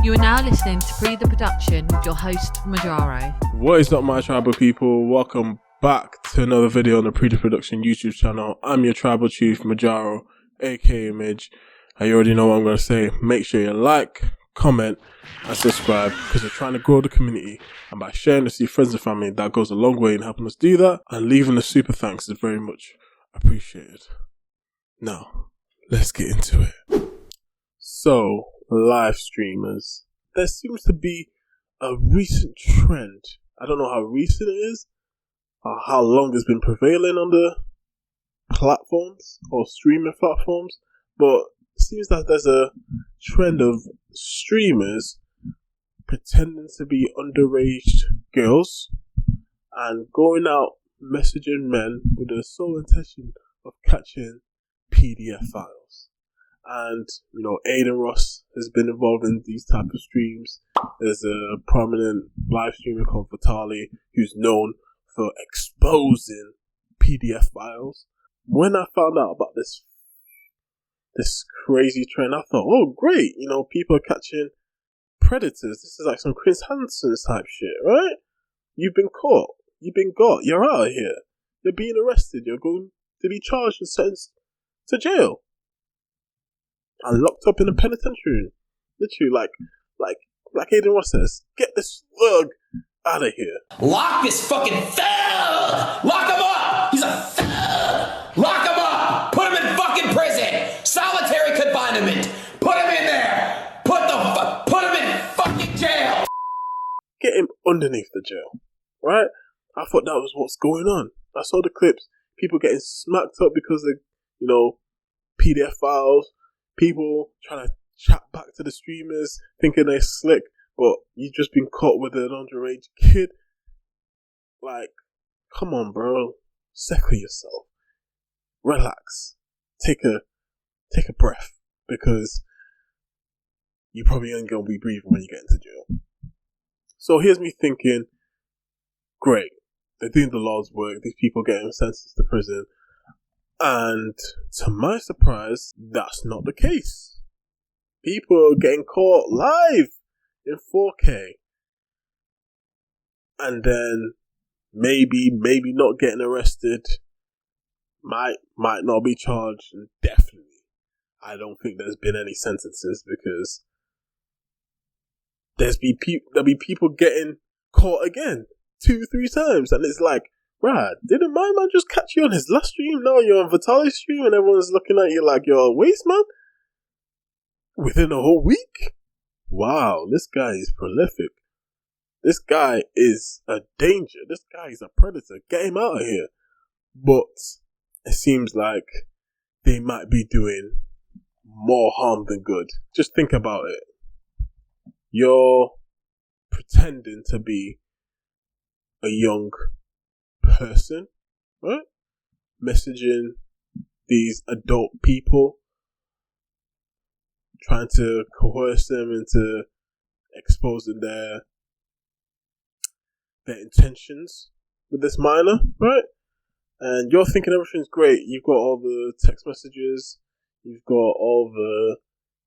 You are now listening to Pree Da Production with your host, Majaro. What is up, my tribal people? Welcome back to another video on the Pree Da Production YouTube channel. I'm your tribal chief, Majaro, aka Midge. And you already know what I'm going to say. Make sure you like, comment, and subscribe, because we're trying to grow the community. And by sharing this with your friends and family, that goes a long way in helping us do that. And leaving a super thanks is very much appreciated. Now, let's get into it. So, live streamers. There seems to be a recent trend. I don't know how recent it is, or how long it's been prevailing on the platforms or streaming platforms, but it seems that there's a trend of streamers pretending to be underage girls and going out messaging men with the sole intention of catching PDF files. And, you know, Aiden Ross has been involved in these type of streams. There's a prominent live streamer called Vitali who's known for exposing PDF files. When I found out about this crazy trend, I thought, oh great, you know, people are catching predators. This is like some Chris Hansen type shit, right? You've been caught. You've been got. You're out of here. You're being arrested. You're going to be charged and sentenced to jail. And locked up in a penitentiary. Literally, like Aiden Ross says, get this thug out of here. Lock this fucking thug! Lock him up! He's a thug! Lock him up! Put him in fucking prison! Solitary confinement! Put him in there! Put him in fucking jail! Get him underneath the jail, right? I thought that was what's going on. I saw the clips, people getting smacked up because of, you know, PDF files. People trying to chat back to the streamers, thinking they're slick, but you've just been caught with an underage kid. Like, come on, bro. Settle yourself. Relax. Take a breath, because you probably ain't gonna be breathing when you get into jail. So here's me thinking, great, they're doing the Lord's work. These people getting sentenced to prison. And to my surprise, that's not the case. People are getting caught live in 4K. And then maybe not getting arrested. Might not be charged. And definitely, I don't think there's been any sentences, because there'll be people getting caught again 2-3 times. And it's like, Brad, didn't my man just catch you on his last stream? Now you're on Vitali's stream and everyone's looking at you like you're a waste man? Within a whole week? Wow, this guy is prolific. This guy is a danger. This guy is a predator. Get him out of here. But it seems like they might be doing more harm than good. Just think about it. You're pretending to be a young person, right? Messaging these adult people, trying to coerce them into exposing their intentions with this minor, right? And you're thinking everything's great. You've got all the text messages, you've got all the,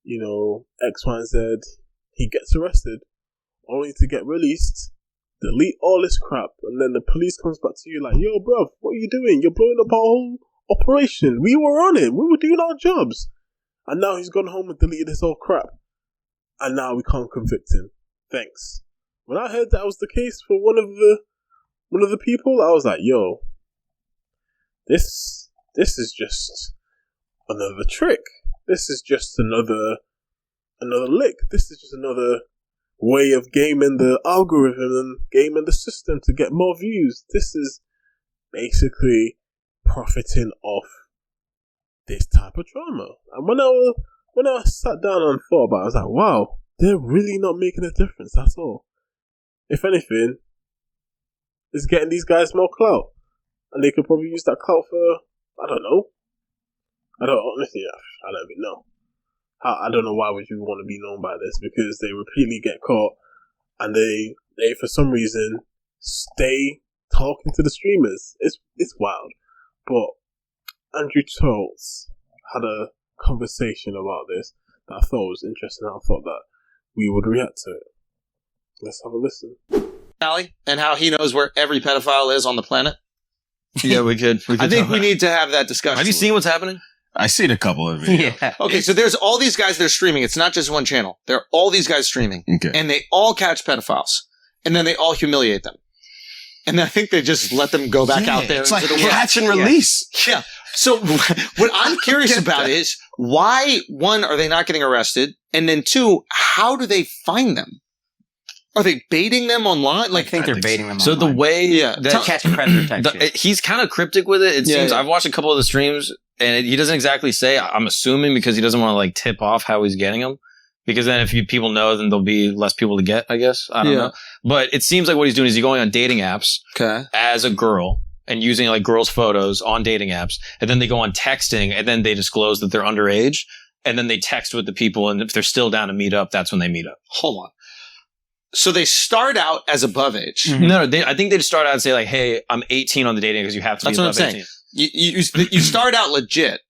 you know, X, Y, and Z. He gets arrested, only to get released, delete all this crap, and then the police comes back to you like, yo, bruv, what are you doing? You're blowing up our whole operation. We were on it. We were doing our jobs. And now he's gone home and deleted this whole crap. And now we can't convict him. Thanks. When I heard that was the case for one of the people, I was like, yo, this is just another trick. This is just another lick. This is just another way of gaming the algorithm and gaming the system to get more views. This is basically profiting off this type of drama. And when I sat down and thought about it, I was like, wow, they're really not making a difference at all. If anything, it's getting these guys more clout, and they could probably use that clout for, I don't even know. I don't know why would you want to be known by this, because they repeatedly get caught and they for some reason stay talking to the streamers. It's wild. But Andrew Schultz had a conversation about this that I thought was interesting. I thought that we would react to it. Let's have a listen. Allie, and how he knows where every pedophile is on the planet. Yeah, we could. I think we need to have that discussion. Have you seen what's happening? I seen a couple of videos. Yeah. Okay, so there's all these guys that are streaming. It's not just one channel. There are all these guys streaming. Okay. And they all catch pedophiles. And then they all humiliate them. And I think they just let them go back out there. It's like into the world. catch and release. Yeah. So what I'm curious about is why, one, are they not getting arrested? And then two, how do they find them? Are they baiting them online? I think they're baiting them So online. the way To catch predator type shit. he's kind of cryptic with it. It seems I've watched a couple of the streams and he doesn't exactly say. I'm assuming because he doesn't want to like tip off how he's getting them. Because then if people know, then there'll be less people to get, I guess. I don't know. But it seems like what he's doing is he's going on dating apps as a girl and using like girls' photos on dating apps. And then they go on texting and then they disclose that they're underage. And then they text with the people. And if they're still down to meet up, that's when they meet up. Hold on. So they start out as above age. Mm-hmm. No, I think they just start out and say like, hey, I'm 18 on the dating because you have to That's be what I'm above saying. 18. You start out legit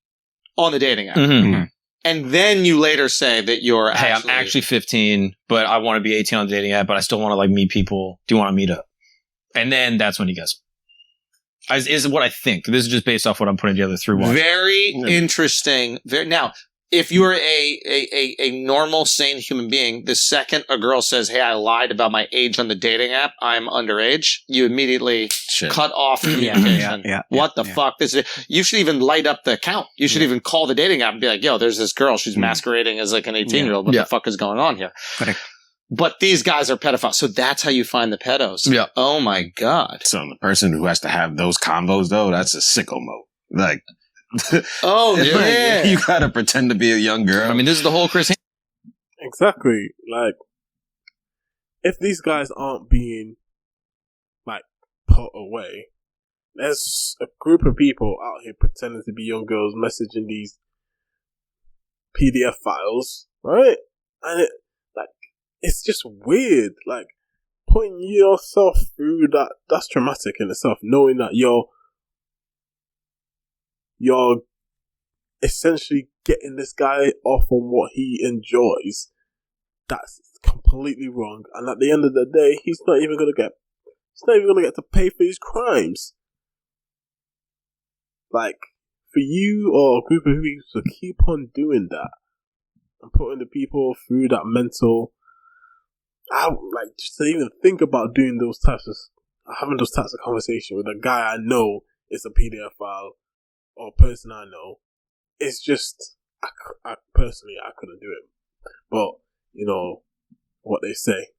on the dating app. Mm-hmm. And then you later say that you're Hey, I'm actually 15, but I want to be 18 on the dating app, but I still want to like meet people. Do you want to meet up? And then that's when he gets them. Is what I think. This is just based off what I'm putting together through watching. Very interesting. Now, if you're a normal, sane human being, the second a girl says, hey, I lied about my age on the dating app, I'm underage, you immediately cut off communication. What the fuck? You should even light up the account. You should even call the dating app and be like, yo, there's this girl. She's masquerading as like an 18-year-old. What the fuck is going on here? But these guys are pedophiles. So that's how you find the pedos. Yeah. Oh my God. So the person who has to have those combos, though, that's a sicko mode. Like, oh, yeah. You gotta pretend to be a young girl. I mean, this is the whole Chris. Exactly. Like, if these guys aren't being, like, put away, there's a group of people out here pretending to be young girls messaging these PDF files, right? And it's just weird. Like, putting yourself through that's traumatic in itself, knowing that you're essentially getting this guy off on what he enjoys. That's completely wrong. And at the end of the day, he's not even gonna get to pay for his crimes. Like, for you or a group of people to keep on doing that and putting the people through that mental, just to even think about doing having those types of conversation with a guy I know is a PDF file or a person I know, it's just, I personally, I couldn't do it. But, you know, what they say.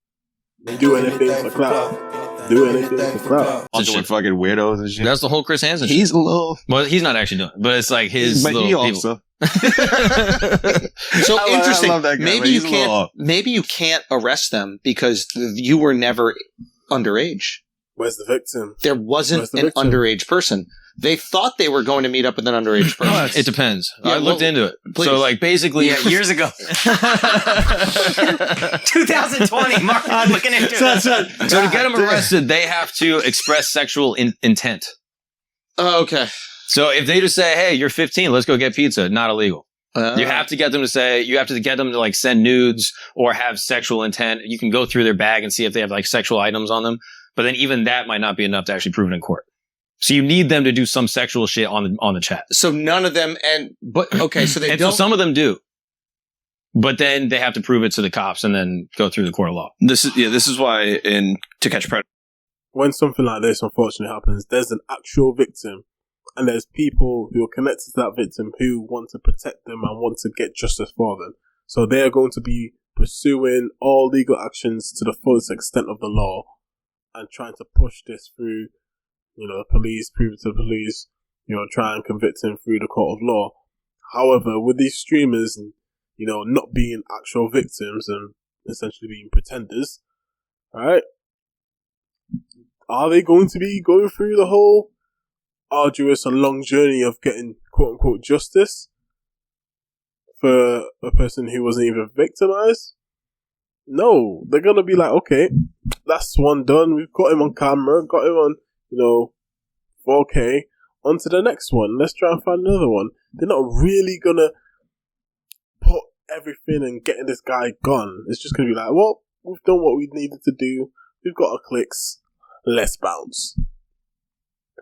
Do anything for clout. Do anything for clout. Also with fucking weirdos and shit. That's the whole Chris Hansen. He's a little... Well, he's not actually doing it, but it's like his But little he people. also... So interesting. I love that guy, but he's a little... Maybe you can't arrest them because you were never underage. Where's the victim? There wasn't an underage person. They thought they were going to meet up with an underage person. It depends. Yeah, I looked into it. please. So, like, basically... Yeah, years ago. 2020. Mark, I'm looking into it. So to get them arrested, they have to express sexual intent. Oh, okay. So if they just say, hey, you're 15, let's go get pizza, not illegal. You have to get them to like send nudes or have sexual intent. You can go through their bag and see if they have like sexual items on them. But then even that might not be enough to actually prove it in court. So you need them to do some sexual shit on the chat. So none of them, so they And don't. so some of them do. But then they have to prove it to the cops and then go through the court of law. This is why in To Catch a Predator, when something like this unfortunately happens, there's an actual victim and there's people who are connected to that victim who want to protect them and want to get justice for them. So they are going to be pursuing all legal actions to the fullest extent of the law and trying to push this through, the police, prove it to the police, try and convict him through the court of law. However, with these streamers, not being actual victims and essentially being pretenders, right? Are they going to be going through the whole arduous and long journey of getting quote-unquote justice for a person who wasn't even victimized? No, they're going to be like, okay, that's one done. We've got him on camera, got him on, 4K. On to the next one. Let's try and find another one. They're not really going to put everything and getting this guy gone. It's just going to be like, well, we've done what we needed to do. We've got our clicks. Let's bounce.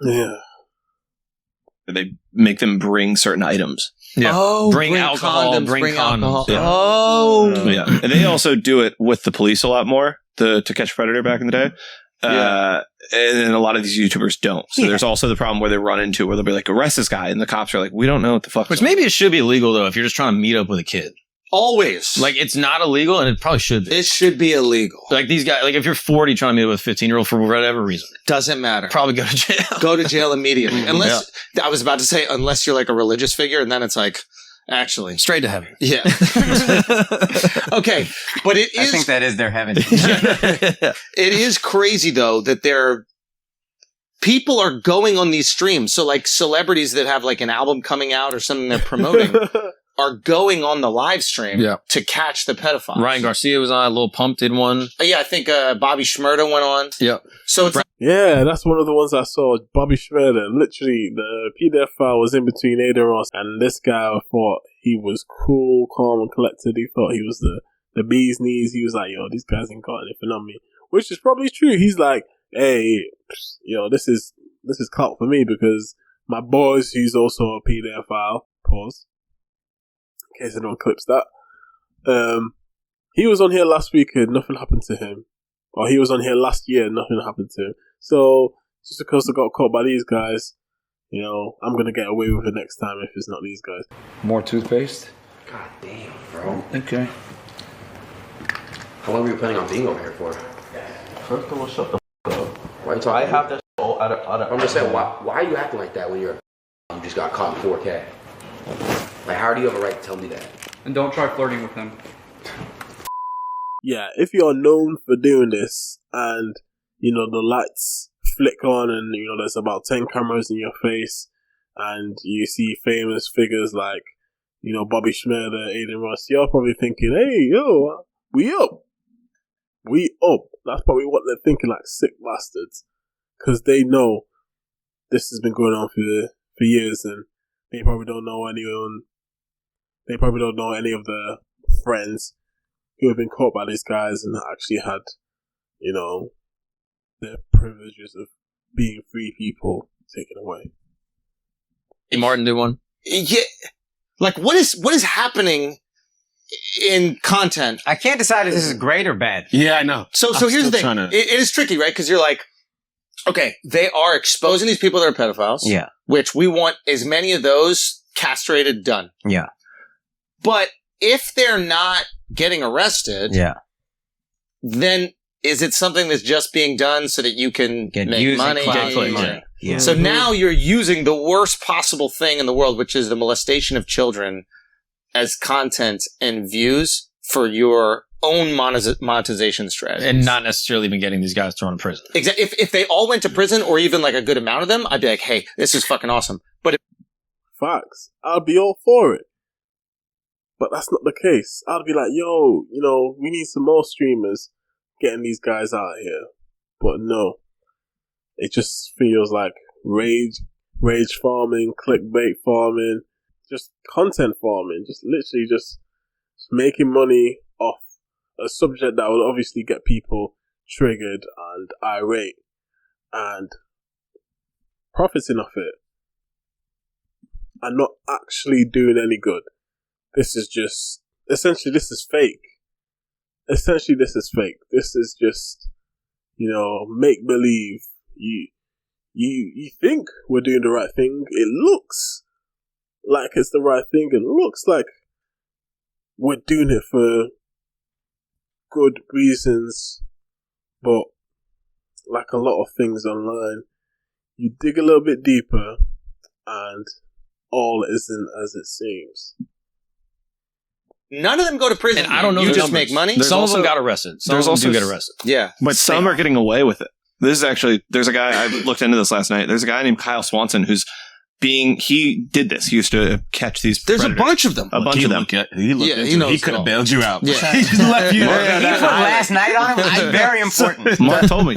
Yeah. They make them bring certain items. Yeah. Oh, bring alcohol, condoms, bring alcohol. condoms. Yeah. Oh. Yeah. And they also do it with the police a lot more, To Catch Predator back in the day. And then a lot of these YouTubers don't. So there's also the problem where they run into where they'll be like, arrest this guy. And the cops are like, we don't know what the fuck. Which maybe it should be illegal, though, if you're just trying to meet up with a kid. Always. Like, it's not illegal, and it probably should be. It should be illegal. Like, these guys, like, if you're 40 trying to meet up with a 15-year-old for whatever reason, Doesn't matter. probably go to jail. Go to jail immediately. Unless, I was about to say, unless you're like a religious figure, and then it's like, actually. Straight to heaven. Yeah. Okay. But it is. I think that is their heaven. It is crazy, though, that people are going on these streams. So, like, celebrities that have, like, an album coming out or something they're promoting are going on the live stream to catch the pedophiles. Ryan Garcia was on. Lil Pump did one. Yeah, I think Bobby Shmurda went on. Yep. So it's Yeah, that's one of the ones I saw. Bobby Shmurda. Literally, the pedophile was in between Ada Ross and this guy. Thought he was cool, calm, and collected. He thought he was the bee's knees. He was like, yo, these guys ain't got anything on me. Which is probably true. He's like, hey, yo, this is clout for me because my boys, who's also a pedophile, pause, in case anyone clips that, he was on here last week and nothing happened to him. Or he was on here last year and nothing happened to him. So, just because I got caught by these guys, you know, I'm going to get away with it next time if it's not these guys. More toothpaste? God damn, bro. Okay. How long were you planning on being over here for? First of all, shut the f up. Why are you talking? I have that out of I'm just saying, why are you acting like that when you just got caught in 4K? Like, how do you have a right to tell me that? And don't try flirting with him. Yeah, if you're known for doing this and, you know, the lights flick on and, you know, there's about 10 cameras in your face and you see famous figures like, you know, Bobby Shmurda, Aiden Ross, you're probably thinking, hey, yo, we up. We up. That's probably what they're thinking, like sick bastards. Because they know this has been going on for years and they probably don't know anyone. They probably don't know any of their friends who have been caught by these guys and actually had, you know, the privileges of being free people taken away. Hey, Martin did one. Yeah. Like, what is happening in content? I can't decide if this is great or bad. Yeah, I know. So here's the thing. It is tricky, right? Because you're like, okay, they are exposing these people that are pedophiles. Yeah. Which we want as many of those castrated done. Yeah. But if they're not getting arrested, then is it something that's just being done so that you can make money? Yeah. So now you're using the worst possible thing in the world, which is the molestation of children, as content and views for your own monetization strategy. And not necessarily even getting these guys thrown in prison. Exactly. If they all went to prison, or even like a good amount of them, I'd be like, hey, this is fucking awesome. But Facts. I'd be all for it. But that's not the case. I'd be like, yo, you know, we need some more streamers getting these guys out here. But no. It just feels like rage farming, clickbait farming, just content farming, just literally just making money off a subject that will obviously get people triggered and irate and profiting off it and not actually doing any good. This is just, essentially this is fake. This is just, you know, make believe. You think we're doing the right thing. It looks like it's the right thing. It looks like we're doing it for good reasons. But like a lot of things online, you dig a little bit deeper and all isn't as it seems. none of them go to prison. And I don't know You the just numbers. make money. Some of them got arrested. Some of them do get arrested. Yeah. But some are getting away with it. This is actually, there's a guy, I looked into this last night. There's a guy named Kyle Swanson he did this. He used to catch these There's predators. a bunch of them. A bunch of them. He could have bailed you out. Yeah. He just left you there. He put last night on him. Very important. Mark told me.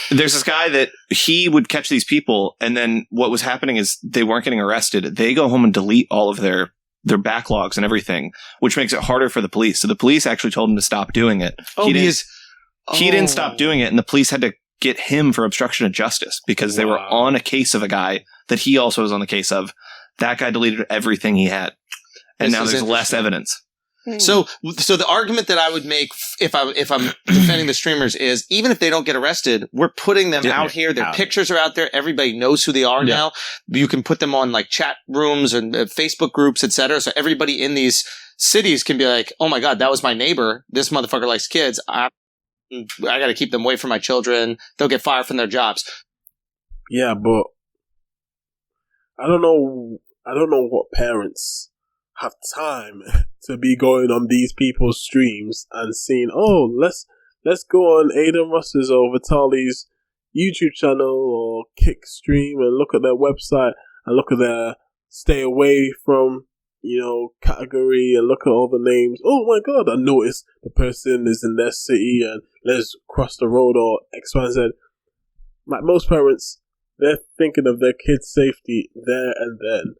There's this guy that he would catch these people, and then what was happening is they weren't getting arrested. They go home and delete all of their their backlogs and everything, which makes it harder for the police. So the police actually told him to stop doing it. He didn't stop doing it, and the police had to get him for obstruction of justice because they were on a case of a guy that he also was on the case of. That guy deleted everything he had, and now there's less evidence. So the argument that I would make if I'm defending the streamers is, even if they don't get arrested, we're putting them out here. Their pictures are out there. Everybody knows who they are now. You can put them on like chat rooms and Facebook groups, etc. So everybody in these cities can be like, "Oh my God, that was my neighbor. This motherfucker likes kids. I got to keep them away from my children. They'll get fired from their jobs." Yeah, but I don't know what parents have time to be going on these people's streams and seeing, oh, let's go on Aiden Ross's or Vitali's YouTube channel or Kick stream and look at their website and look at their stay away from, category and look at all the names. Oh my God, I noticed the person is in their city and let's cross the road or X, Y, Z. Like most parents, they're thinking of their kids' safety there and then.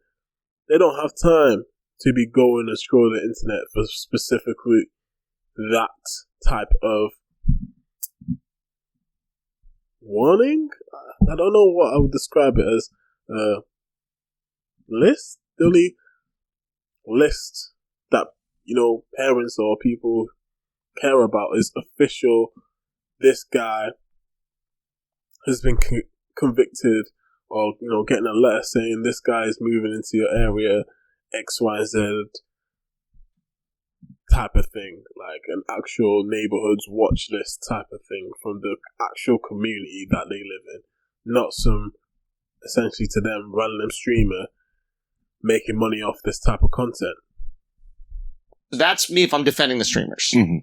They don't have time to be going and scrolling the internet for specifically that type of warning. I don't know what I would describe it as. List? The only list that, parents or people care about is official. This guy has been convicted, or, getting a letter saying this guy is moving into your area, XYZ type of thing, like an actual neighborhood's watch list type of thing from the actual community that they live in, not some, essentially to them, random streamer making money off this type of content. That's me if I'm defending the streamers. Mm-hmm.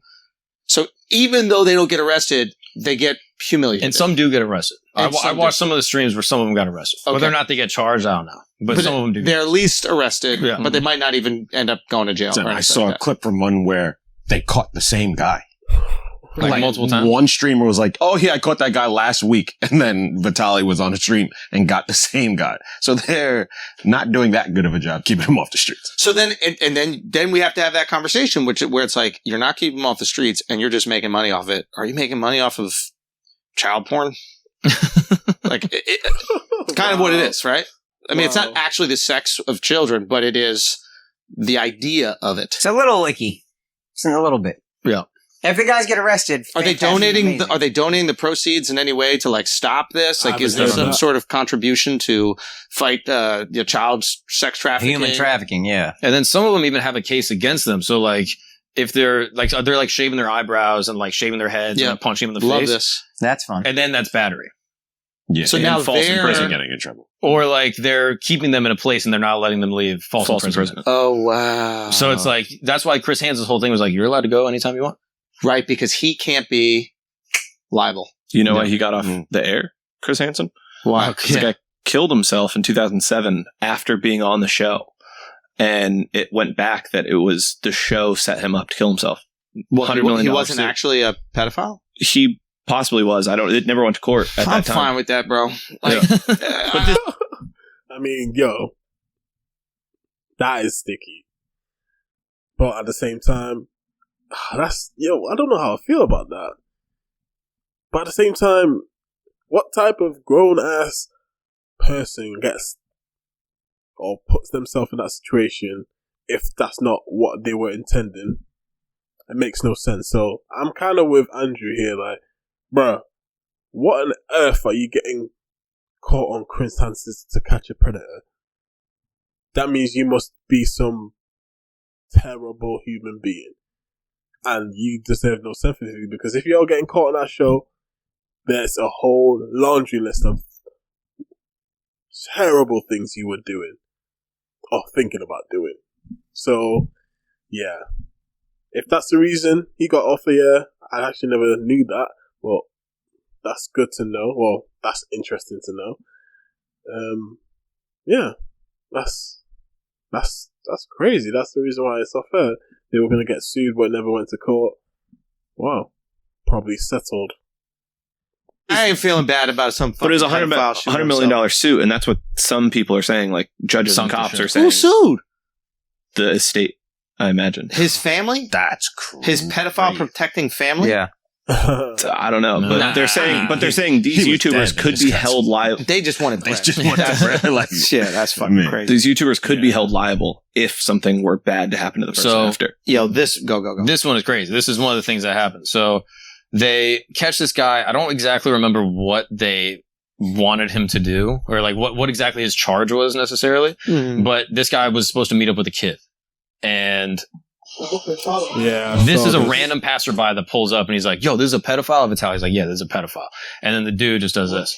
So even though they don't get arrested, they get humiliated. And some do get arrested. I watched some of the streams where some of them got arrested. Okay. Whether or not they get charged, I don't know. But some of them do. They're at least arrested, but they might not even end up going to jail. I saw a clip from one where they caught the same guy. Like multiple times? One streamer was like, "Oh yeah, I caught that guy last week." And then Vitali was on a stream and got the same guy. So they're not doing that good of a job keeping him off the streets. So then, and then we have to have that conversation, where it's like, you're not keeping him off the streets and you're just making money off it. Are you making money off of child porn? Like, it's kind of what it is, right? I mean, it's not actually the sex of children, but it is the idea of it. It's a little icky. It's a little bit. Yeah. If the guys get arrested, are they donating the proceeds in any way to like stop this? Like, is there some sort of contribution to fight child sex trafficking, human trafficking? Yeah. And then some of them even have a case against them. So like, if they're like shaving their eyebrows and like shaving their heads and punching them in the face. Love this. That's fun. And then that's battery. Yeah. So now false they're imprisonment, getting in trouble. Or like they're keeping them in a place and they're not letting them leave. False imprisonment. Oh wow. So it's like, that's why Chris Hansen's whole thing was like, you're allowed to go anytime you want. Right, because he can't be liable. You know why he got off the air, Chris Hansen? Why? Because the guy killed himself in 2007 after being on the show. And it went back that it was the show set him up to kill himself. $100 million. He wasn't actually a pedophile? He possibly was. It never went to court at that time. I'm fine with that, bro. Like, I mean, that is sticky. But at the same time, I don't know how I feel about that. But at the same time, what type of grown-ass person gets or puts themselves in that situation if that's not what they were intending? It makes no sense. So I'm kind of with Andrew here, like, bruh, what on earth are you getting caught on Chris Hansen's To Catch a Predator? That means you must be some terrible human being. And you deserve no sympathy, because if you're getting caught on that show, there's a whole laundry list of terrible things you were doing or thinking about doing. So, yeah. If that's the reason he got off the air, I actually never knew that. Well, that's good to know. Well, that's interesting to know. Yeah. That's crazy. That's the reason why it's not fair. They were going to get sued but never went to court. Wow. Probably settled. I ain't feeling bad about some fucking But it was $100 million suit, and that's what some people are saying, like judges and cops are saying. Who sued? the estate, I imagine. His family? That's crazy. His pedophile protecting family? Yeah. I don't know, but they're saying these He was YouTubers dead. could be held liable. They just wanted They bread. just want that bread. Like, Yeah, that's fucking Man. crazy. These YouTubers could be held liable if something were bad to happen to the person So- after. Yo, this go. This one is crazy. This is one of the things that happened. So they catch this guy. I don't exactly remember what they wanted him to do or like what exactly his charge was necessarily. But this guy was supposed to meet up with a kid. And Yeah. this is a random passerby that pulls up and he's like, yo, this is a pedophile. Vitaly's like, yeah, this is a pedophile. And then the dude just does this.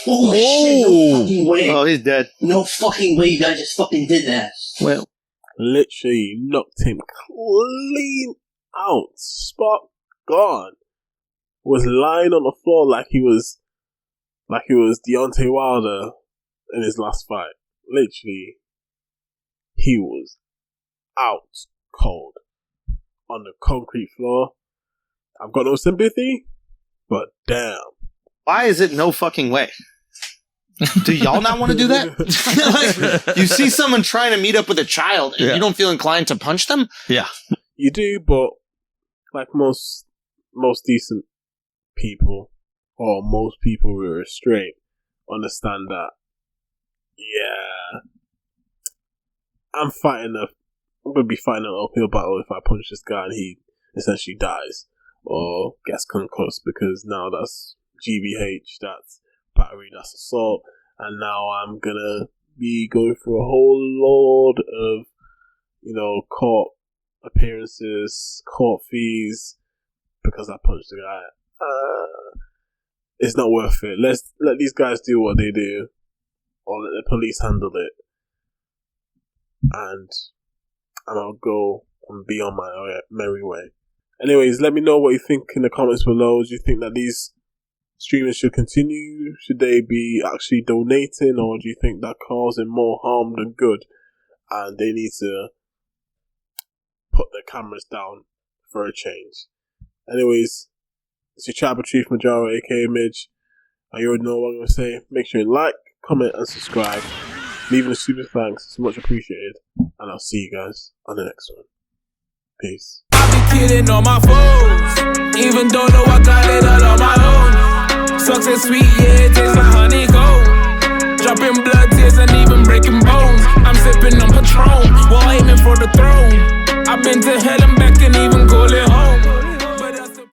Oh, shit, no fucking way. Oh, he's dead. No fucking way you guys just fucking did that. Well, Literally knocked him clean out. Spot gone. Was lying on the floor like he was Deontay Wilder in his last fight. Literally, he was out cold on the concrete floor. I've got no sympathy, but damn. why is it no fucking way? Do y'all not want to do that? Like, you see someone trying to meet up with a child and you don't feel inclined to punch them? Yeah. You do, but like most decent people, or most people with restraint, understand that. Yeah, I'm gonna be fighting an uphill battle if I punch this guy and he essentially dies or gets concussed, because now that's GBH, that's battery, that's assault, and now I'm gonna be going through a whole load of, court appearances, court fees, because I punched the guy. It's not worth it. Let these guys do what they do, or let the police handle it, and I'll go and be on my merry way. Anyways, let me know what you think in the comments below. Do you think that these streamers should continue? Should they be actually donating, or do you think they're causing more harm than good, and they need to put their cameras down for a change? Anyways, it's your Tribal Chief Majaro, aka Midge. And you already know what I'm going to say. Make sure you like, comment, and subscribe. Leaving a super thanks. It's much appreciated. And I'll see you guys on the next one. Peace. I be kidding on my foes, even though I got it all on my own.